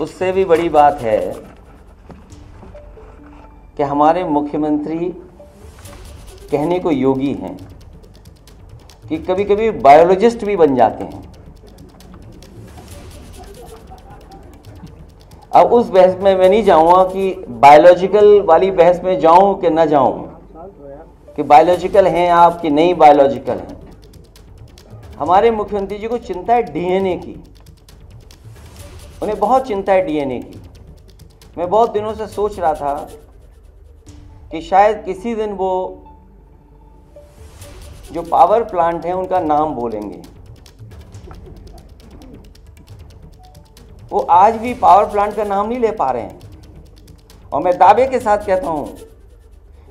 उससे भी बड़ी बात है कि हमारे मुख्यमंत्री कहने को योगी हैं कि कभी कभी बायोलॉजिस्ट भी बन जाते हैं। अब उस बहस में मैं नहीं जाऊंगा कि बायोलॉजिकल वाली बहस में जाऊं कि ना जाऊं, कि बायोलॉजिकल हैं आप कि नहीं बायोलॉजिकल हैं। हमारे मुख्यमंत्री जी को चिंता है डीएनए की, उन्हें बहुत चिंता है डीएनए की। मैं बहुत दिनों से सोच रहा था कि शायद किसी दिन वो जो पावर प्लांट है उनका नाम बोलेंगे। वो आज भी पावर प्लांट का नाम नहीं ले पा रहे हैं, और मैं दावे के साथ कहता हूं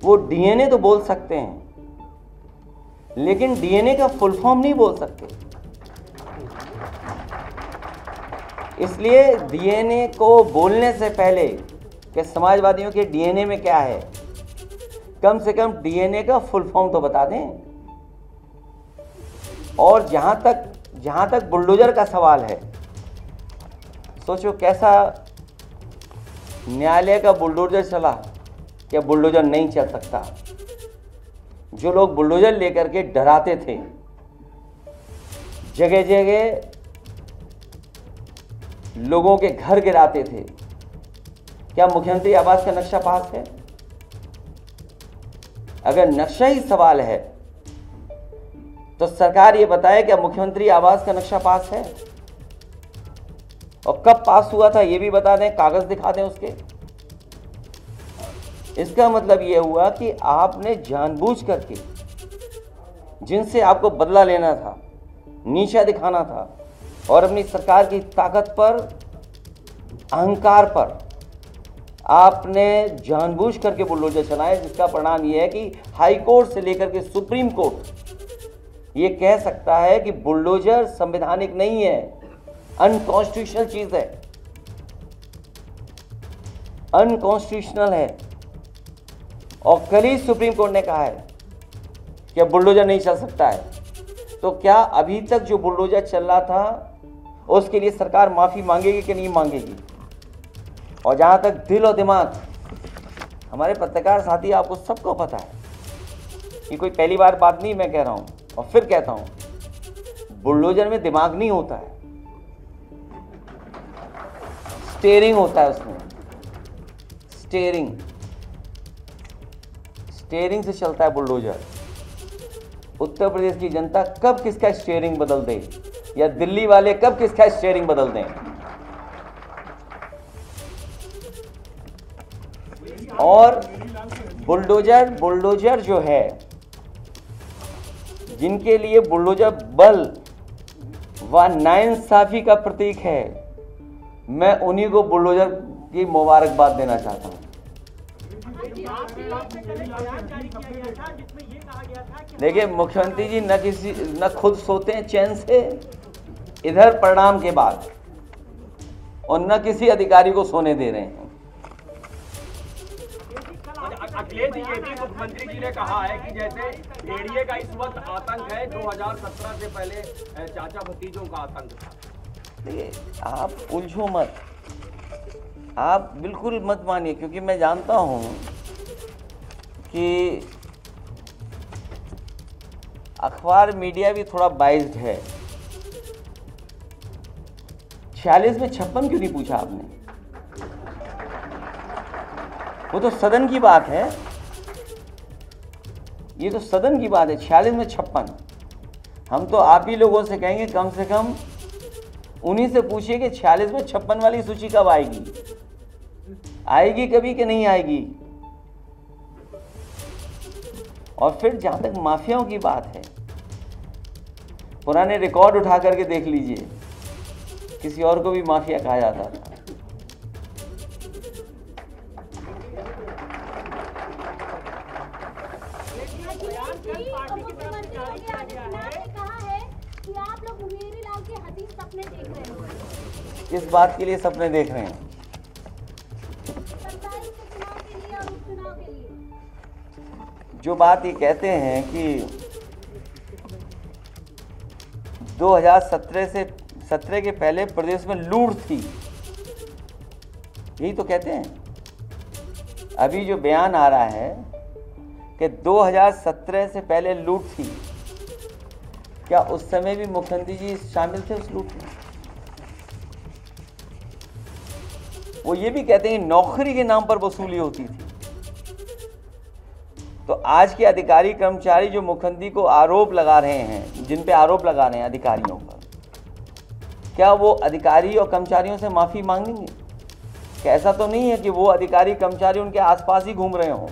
वो डीएनए तो बोल सकते हैं, लेकिन डीएनए का फुल फॉर्म नहीं बोल सकते। इसलिए डीएनए को बोलने से पहले कि समाजवादियों के डीएनए में क्या है, कम से कम डीएनए का फुल फॉर्म तो बता दें। और जहां तक बुलडोजर का सवाल है, सोचो कैसा न्यायालय का बुलडोजर चला, क्या बुलडोजर नहीं चल सकता। जो लोग बुलडोजर लेकर के डराते थे, जगह जगह लोगों के घर गिराते थे, क्या मुख्यमंत्री आवास का नक्शा पास है? अगर नक्शा ही सवाल है तो सरकार ये बताए क्या मुख्यमंत्री आवास का नक्शा पास है, और कब पास हुआ था ये भी बता दें, कागज दिखा दें उसके। इसका मतलब ये हुआ कि आपने जानबूझ करके जिनसे आपको बदला लेना था, नीचा दिखाना था, और अपनी सरकार की ताकत पर, अहंकार पर आपने जानबूझ करके बुलडोजर चलाए, जिसका परिणाम यह है कि हाई कोर्ट से लेकर के सुप्रीम कोर्ट ये कह सकता है कि बुलडोजर संवैधानिक नहीं है, अनकॉन्स्टिट्यूशनल चीज है, अनकॉन्स्टिट्यूशनल है। और कल ही सुप्रीम कोर्ट ने कहा है कि बुलडोजर नहीं चल सकता है। तो क्या अभी तक जो बुलडोजर चल रहा था उसके लिए सरकार माफी मांगेगी कि नहीं मांगेगी? और जहां तक दिल और दिमाग, हमारे पत्रकार साथी आपको सबको पता है, ये कोई पहली बार बात नहीं मैं कह रहा हूं, और फिर कहता हूं, बुलडोजर में दिमाग नहीं होता है, स्टीयरिंग होता है उसमें। स्टीयरिंग से चलता है बुलडोजर। उत्तर प्रदेश की जनता कब किसका स्टीयरिंग बदल दे, या दिल्ली वाले कब किसका स्टीयरिंग बदल दें। और बुलडोजर जो है, जिनके लिए बुलडोजर बल व नाइंसाफी का प्रतीक है, मैं उन्हीं को बुलडोजर की मुबारकबाद देना चाहता हूं। देखिए मुख्यमंत्री जी न खुद सोते हैं चैन से इधर परिणाम के बाद, और न किसी अधिकारी को सोने दे रहे हैं। अखिलेश जी, ये भी मुख्यमंत्री जी ने कहा है कि जैसे भेड़िए का इस वक्त आतंक है, 2017 से पहले चाचा भतीजों का आतंक था। देखिए आप उलझो मत, आप बिल्कुल मत मानिए, क्योंकि मैं जानता हूं कि अखबार मीडिया भी थोड़ा बाइज्ड है। 46 में 56 क्यों नहीं पूछा आपने? वो तो सदन की बात है, ये तो सदन की बात है। 46 में 56, हम तो आप ही लोगों से कहेंगे कम से कम उन्हीं से पूछिए कि 46 में 56 वाली सूची कब आएगी, आएगी कभी कि नहीं आएगी। और फिर जहां तक माफियाओं की बात है, पुराने रिकॉर्ड उठा करके देख लीजिए, किसी और को भी माफिया कहा जाता था। किस बात के लिए सपने देख रहे हैं? जो बात ये कहते हैं कि 2017 के पहले प्रदेश में लूट थी, यही तो कहते हैं। अभी जो बयान आ रहा है कि 2017 से पहले लूट थी, क्या उस समय भी मुख्यमंत्री जी शामिल थे उस लूट में? वो ये भी कहते हैं नौकरी के नाम पर वसूली होती थी। तो आज के अधिकारी कर्मचारी जो मुख्यमंत्री को आरोप लगा रहे हैं, जिन पे आरोप लगा रहे हैं अधिकारियों पर, क्या वो अधिकारी और कर्मचारियों से माफी मांगेंगे? क्या ऐसा तो नहीं है कि वो अधिकारी कर्मचारी उनके आसपास ही घूम रहे हों?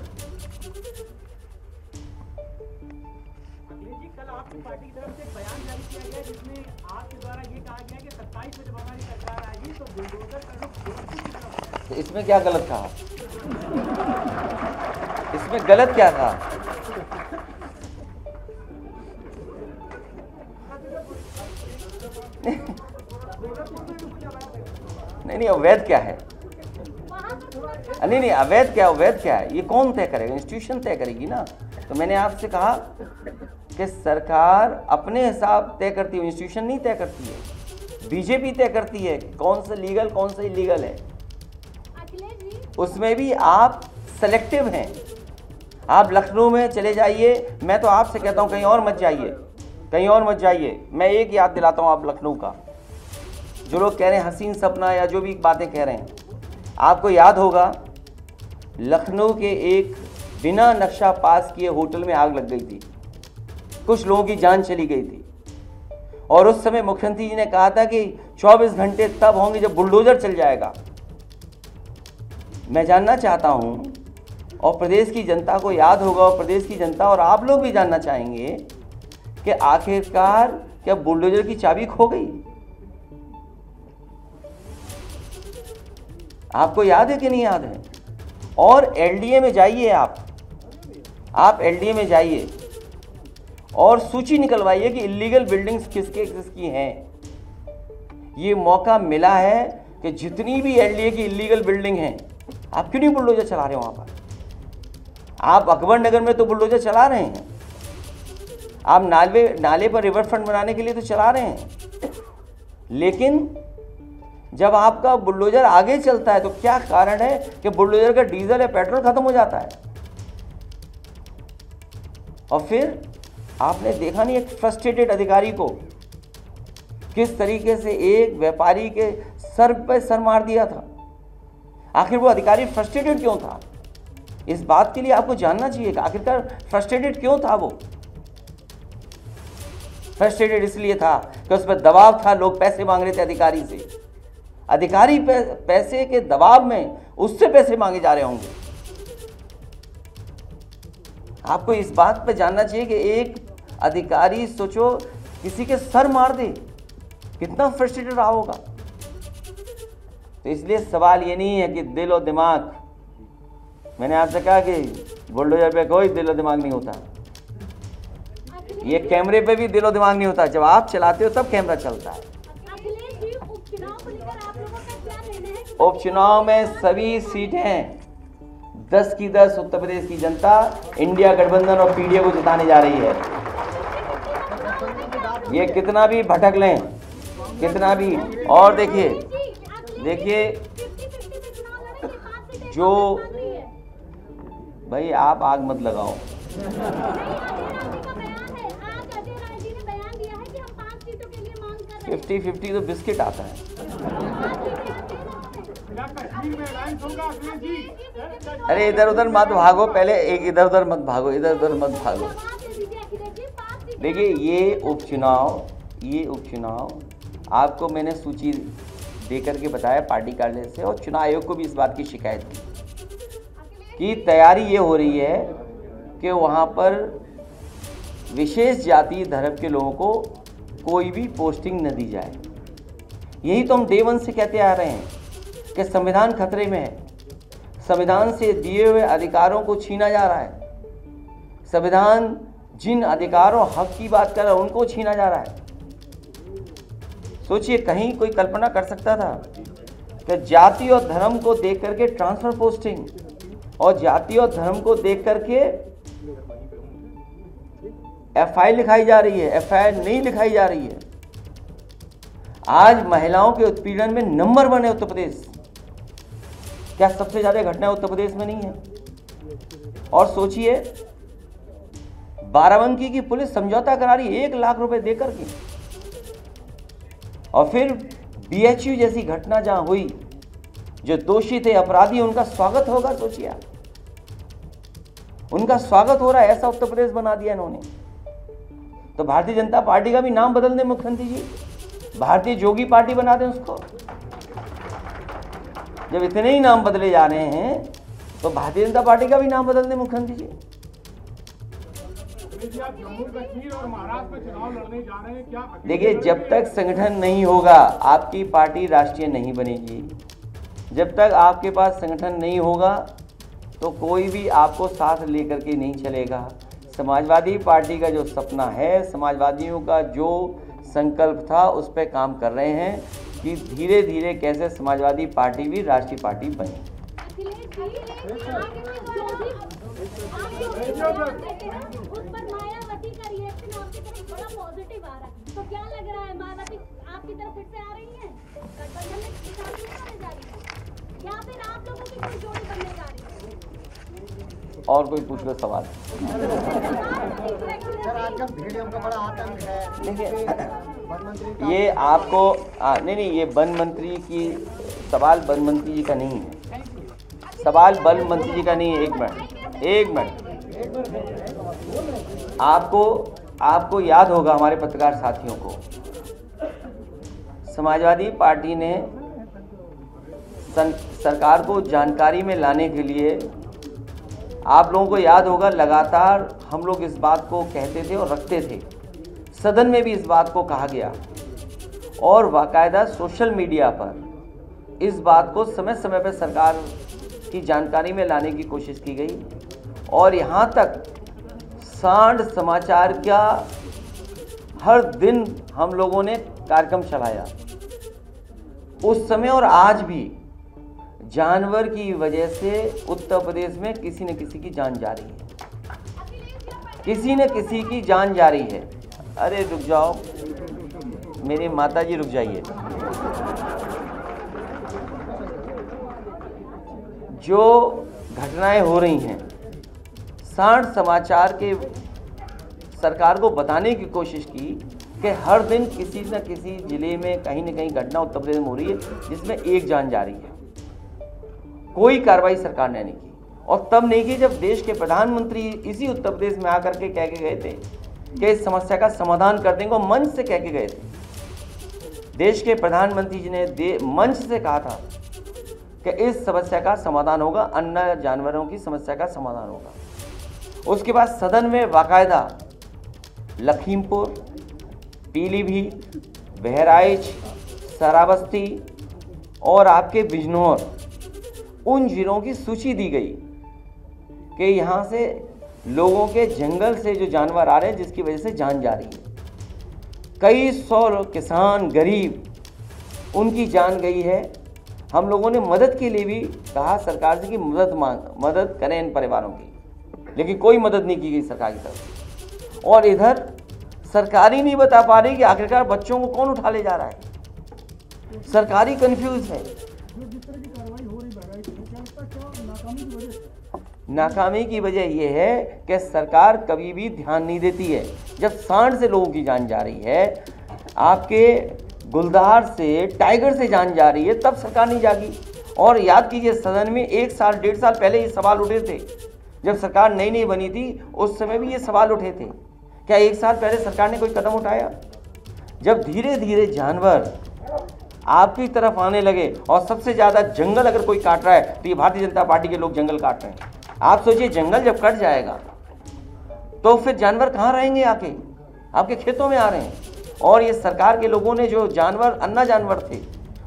कल आपकी पार्टी की तरफ से एक बयान जारी किया गया जिसमें आपके द्वारा ये कहा गया कि 27 में जब हमारी सरकार आएगी तो बुलडोजर का रुख जोधपुर की तरफ है। तो इसमें क्या गलत था? इसमें गलत क्या था? नहीं, अवैध क्या है? नहीं, अवैध क्या, अवैध क्या है? ये कौन तय करेगा? इंस्टीट्यूशन तय करेगी ना। तो मैंने आपसे कहा कि सरकार अपने हिसाब तय करती है, इंस्टीट्यूशन नहीं तय करती है। बीजेपी तय करती है कौन सा लीगल कौन सा इलीगल है। उसमें भी आप सेलेक्टिव हैं। आप लखनऊ में चले जाइए, मैं तो आपसे कहता हूं कहीं और मत जाइए, कहीं और मत जाइए। मैं एक याद दिलाता हूं आप लखनऊ का, जो लोग कह रहे हैं हसीन सपना या जो भी बातें कह रहे हैं, आपको याद होगा लखनऊ के एक बिना नक्शा पास किए होटल में आग लग गई थी, कुछ लोगों की जान चली गई थी। और उस समय मुख्यमंत्री जी ने कहा था कि 24 घंटे तब होंगे जब बुलडोजर चल जाएगा। मैं जानना चाहता हूं और प्रदेश की जनता को याद होगा, और प्रदेश की जनता और आप लोग भी जानना चाहेंगे कि आखिरकार क्या बुलडोजर की चाबी खो गई? आपको याद है कि नहीं याद है? और एलडीए में जाइए, आप एलडीए में जाइए और सूची निकलवाइए कि इलीगल बिल्डिंग्स किसकी हैं। ये मौका मिला है कि जितनी भी एलडीए की इलीगल बिल्डिंग हैं, आप क्यों नहीं बुलडोजर चला रहे हो वहां पर? आप अकबर नगर में तो बुलडोजर चला रहे हैं, आप नाले पर रिवर फ्रंट बनाने के लिए तो चला रहे हैं, लेकिन जब आपका बुलडोजर आगे चलता है तो क्या कारण है कि बुलडोजर का डीजल या पेट्रोल खत्म हो जाता है? और फिर आपने देखा नहीं एक फ्रस्ट्रेटेड अधिकारी को किस तरीके से एक व्यापारी के सर पे सर मार दिया था। आखिर वो अधिकारी फ्रस्ट्रेटेड क्यों था? इस बात के लिए आपको जानना चाहिए कि आखिरकार फ्रस्ट्रेटेड क्यों था वो। फ्रस्ट्रेटेड इसलिए था कि उस पर दबाव था, लोग पैसे मांग रहे थे अधिकारी से, अधिकारी पैसे के दबाव में उससे पैसे मांगे जा रहे होंगे। आपको इस बात पे जानना चाहिए कि एक अधिकारी सोचो किसी के सर मार दे, कितना फ्रस्ट्रेटेड रहा होगा। तो इसलिए सवाल ये नहीं है कि दिल और दिमाग, मैंने आपसे कहा कि बुलडोजर पे कोई दिल और दिमाग नहीं होता, ये कैमरे पे भी दिल और दिमाग नहीं होता, जब आप चलाते हो तब कैमरा चलता है। उपचुनाव में सभी सीटें 10 की 10 उत्तर प्रदेश की जनता इंडिया गठबंधन और पीडीए को जिताने जा रही है। ये कितना भी भटक लें, कितना भी, और देखिए जो भाई आप आग मत लगाओ। 50-50 तो बिस्किट आता है। अरे इधर उधर मत भागो, पहले एक इधर उधर मत भागो, इधर उधर मत भागो। देखिए ये उपचुनाव आपको मैंने सूची दे करके बताया पार्टी कार्यालय से, और चुनाव आयोग को भी इस बात की शिकायत की कि तैयारी ये हो रही है कि वहाँ पर विशेष जाति धर्म के लोगों को कोई भी पोस्टिंग न दी जाए। यही तो हम डे वन से कहते आ रहे हैं कि संविधान खतरे में है, संविधान से दिए हुए अधिकारों को छीना जा रहा है, संविधान जिन अधिकारों हक की बात कर रहा है उनको छीना जा रहा है। सोचिए, कहीं कोई कल्पना कर सकता था कि जाति और धर्म को देख करके ट्रांसफर पोस्टिंग और जाति और धर्म को देख करके एफआई लिखाई जा रही है? एफआई नहीं लिखाई जा रही है। आज महिलाओं के उत्पीड़न में नंबर 1 है उत्तर प्रदेश। क्या सबसे ज्यादा घटनाएं उत्तर प्रदेश में नहीं है? और सोचिए, बाराबंकी की पुलिस समझौता करा रही 1 लाख रुपए देकर के, और फिर BHU जैसी घटना जहां हुई, जो दोषी थे, अपराधी, उनका स्वागत होगा। सोचिए आप, उनका स्वागत हो रहा है, ऐसा उत्तर प्रदेश बना दिया इन्होंने। तो भारतीय जनता पार्टी का भी नाम बदल दें मुख्यमंत्री जी, भारतीय जोगी पार्टी बना दें उसको। जब इतने ही नाम बदले जा रहे हैं तो भारतीय जनता पार्टी का भी नाम बदल दें मुख्यमंत्री जी। आप जम्मू कश्मीर और महाराष्ट्र में चुनाव लड़ने जा रहे हैं, क्या? देखिए, जब तक संगठन नहीं होगा आपकी पार्टी राष्ट्रीय नहीं बनेगी। जब तक आपके पास संगठन नहीं होगा तो कोई भी आपको साथ लेकर के नहीं चलेगा। समाजवादी पार्टी का जो सपना है, समाजवादियों का जो संकल्प था, उस पर काम कर रहे हैं कि धीरे धीरे कैसे समाजवादी पार्टी भी राष्ट्रीय पार्टी बने। मायावती का रिएक्शन आपकी तरफ बड़ा पॉजिटिव आ रहा है, तो क्या लग रहा है, मायावती आपकी तरफ फिर से आ रही है, गठबंधन में शामिल होने जा रही है, या फिर आप लोगों की कोई जोड़ी बनने जा रही है? और कोई पूछ लो सवाल। देखिए, ये आपको नहीं, ये वन मंत्री की सवाल वन मंत्री जी का नहीं है, सवाल वन मंत्री जी का नहीं है। एक मिनट, आपको याद होगा, हमारे पत्रकार साथियों को, समाजवादी पार्टी ने सरकार को जानकारी में लाने के लिए, आप लोगों को याद होगा, लगातार हम लोग इस बात को कहते थे और रखते थे, सदन में भी इस बात को कहा गया और बाकायदा सोशल मीडिया पर इस बात को समय समय पर सरकार की जानकारी में लाने की कोशिश की गई। और यहाँ तक सांड समाचार का हर दिन हम लोगों ने कार्यक्रम चलाया। उस समय और आज भी जानवर की वजह से उत्तर प्रदेश में किसी न किसी की जान जा रही है, किसी न किसी की जान जा रही है। अरे रुक जाओ मेरे माता जी, रुक जाइए। जो घटनाएं हो रही हैं, सांड समाचार के सरकार को बताने की कोशिश की कि हर दिन किसी न किसी जिले में कहीं न कहीं घटना उत्तर प्रदेश में हो रही है जिसमें एक जान जा रही है। कोई कार्रवाई सरकार ने नहीं की, और तब नहीं की जब देश के प्रधानमंत्री इसी उत्तर प्रदेश में आकर के कह के गए थे कि इस समस्या का समाधान कर देंगे, मंच से कह के गए थे। देश के प्रधानमंत्री जी ने मंच से कहा था कि इस समस्या का समाधान होगा, अन्य जानवरों की समस्या का समाधान होगा। उसके बाद सदन में बाकायदा लखीमपुर, पीलीभीत, बहराइच, श्रावस्ती और आपके बिजनौर, उन जिलों की सूची दी गई कि यहाँ से लोगों के जंगल से जो जानवर आ रहे हैं जिसकी वजह से जान जा रही है। कई सौ किसान, गरीब, उनकी जान गई है। हम लोगों ने मदद के लिए भी कहा सरकार से कि मदद करें इन परिवारों की, लेकिन कोई मदद नहीं की गई सरकार की तरफ से। और इधर सरकार ही नहीं बता पा रही कि आखिरकार बच्चों को कौन उठा ले जा रहा है। सरकारी कंफ्यूज है। नाकामी की वजह यह है कि सरकार कभी भी ध्यान नहीं देती है। जब सांड से लोगों की जान जा रही है, आपके गुलदार से, टाइगर से जान जा रही है, तब सरकार नहीं जागी। और याद कीजिए, सदन में 1 साल 1.5 साल पहले ये सवाल उठे थे, जब सरकार नई बनी थी उस समय भी ये सवाल उठे थे। क्या 1 साल पहले सरकार ने कोई कदम उठाया? जब धीरे धीरे जानवर आपकी तरफ आने लगे, और सबसे ज़्यादा जंगल अगर कोई काट रहा है तो ये भारतीय जनता पार्टी के लोग जंगल काट रहे हैं। आप सोचिए, जंगल जब कट जाएगा तो फिर जानवर कहाँ रहेंगे? आके आपके खेतों में आ रहे हैं। और ये सरकार के लोगों ने जो जानवर, अन्ना जानवर थे,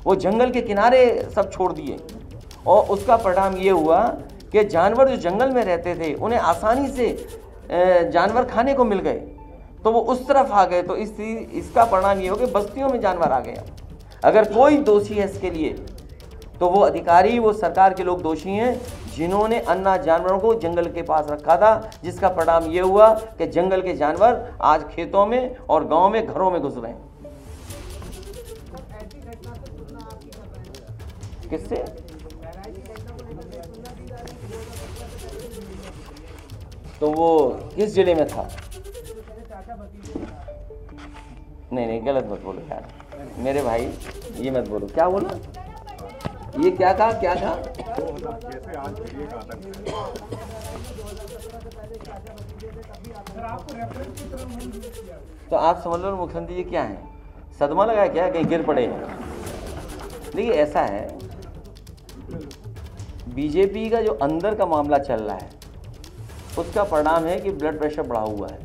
वो जंगल के किनारे सब छोड़ दिए, और उसका परिणाम ये हुआ कि जानवर जो जंगल में रहते थे उन्हें आसानी से जानवर खाने को मिल गए, तो वो उस तरफ आ गए। तो इसका परिणाम ये हो कि बस्तियों में जानवर आ गया। अगर कोई दोषी है इसके लिए तो वो अधिकारी, वो सरकार के लोग दोषी हैं जिन्होंने अन्ना जानवरों को जंगल के पास रखा था, जिसका परिणाम ये हुआ कि जंगल के जानवर आज खेतों में और गांव में, घरों में घुस रहे हैं। किससे? तो वो किस जिले में था? नहीं गलत मत बोलो यार मेरे भाई, ये मत बोलो। क्या बोला? ये क्या कहा? जैसे आज दिल्ली का आतंक है, तो आप समझ लो मुख्यमंत्री जी क्या है, सदमा लगा क्या, कहीं गिर पड़े? देखिए ऐसा है, बीजेपी का जो अंदर का मामला चल रहा है उसका परिणाम है कि ब्लड प्रेशर बढ़ा हुआ है,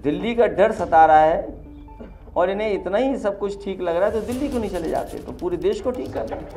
दिल्ली का डर सता रहा है, और इन्हें इतना ही सब कुछ ठीक लग रहा है तो दिल्ली क्यों नहीं चले जाते, तो पूरे देश को ठीक कर रहे हैं।